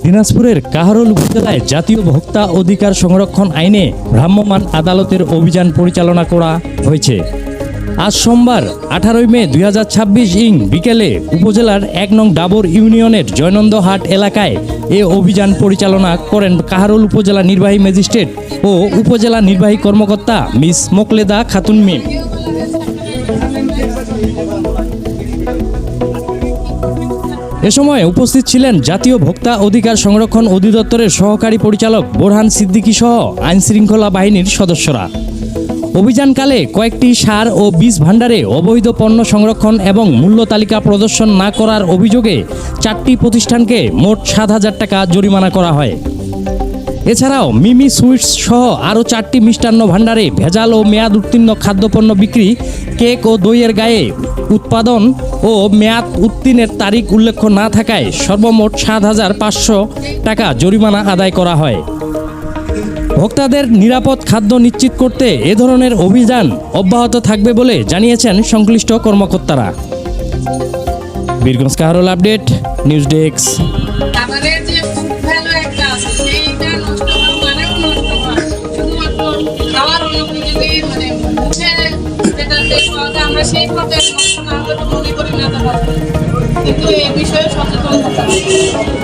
দিনাজপুরের কাহারোল উপজেলায় জাতীয় ভোক্তা অধিকার সংরক্ষণ আইনে ভ্রাম্যমাণ আদালতের অভিযান পরিচালনা করা হয়েছে। আজ সোমবার 18 মে 2026 বিকেলে উপজেলার 1 নং ডাবর ইউনিয়নের জয়নন্দহাট এলাকায় এ অভিযান পরিচালনা করেন কাহারোল উপজেলা নির্বাহী ম্যাজিস্ট্রেট ও উপজেলা নির্বাহী কর্মকর্তা মিস মোকলেদা খাতুন মিম। এ সময় উপস্থিত ছিলেন জাতীয় ভোক্তা অধিকার সংরক্ষণ অধিদপ্তরের সহকারী পরিচালক বোরহান সিদ্দিকী সহ আইনশৃঙ্খলা বাহিনীর সদস্যরা। অভিযানকালে কয়েকটি সার ও বীজ ভাণ্ডারে অবৈধ পণ্য সংরক্ষণ এবং মূল্য তালিকা প্রদর্শন না করার অভিযোগে 4টি প্রতিষ্ঠানকে মোট 7,000 টাকা জরিমানা করা হয়। এছাড়াও মিমি সুইটস সহ আরও 4টি মিষ্টান্ন ভাণ্ডারে ভেজাল ও মেয়াদ উত্তীর্ণ খাদ্যপণ্য বিক্রি, কেক ও দইয়ের গায়ে উৎপাদন ও মেয়াদ উত্তীর্ণের তারিখ উল্লেখ না থাকায় সর্বমোট 7,500 টাকা জরিমানা আদায় করা হয়। ভোক্তাদের নিরাপদ খাদ্য নিশ্চিত করতে এ ধরনের অভিযান অব্যাহত থাকবে বলে জানিয়েছেন সংশ্লিষ্ট কর্মকর্তারা। Birganj Kaharol update, news desk. আমরা সেই পর্যায়ে না হলে মনে করি না কিন্তু এই বিষয়ে সচেতন হতে হবে।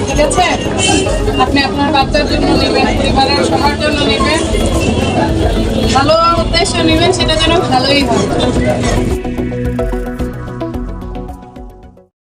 ঠিক আছে, আপনি আপনার বাচ্চার জন্য নেবেন, পরিবারের সবার জন্য নেবেন, ভালো উদ্দেশ্য নেবেন, সেটা যেন ভালোই হয়।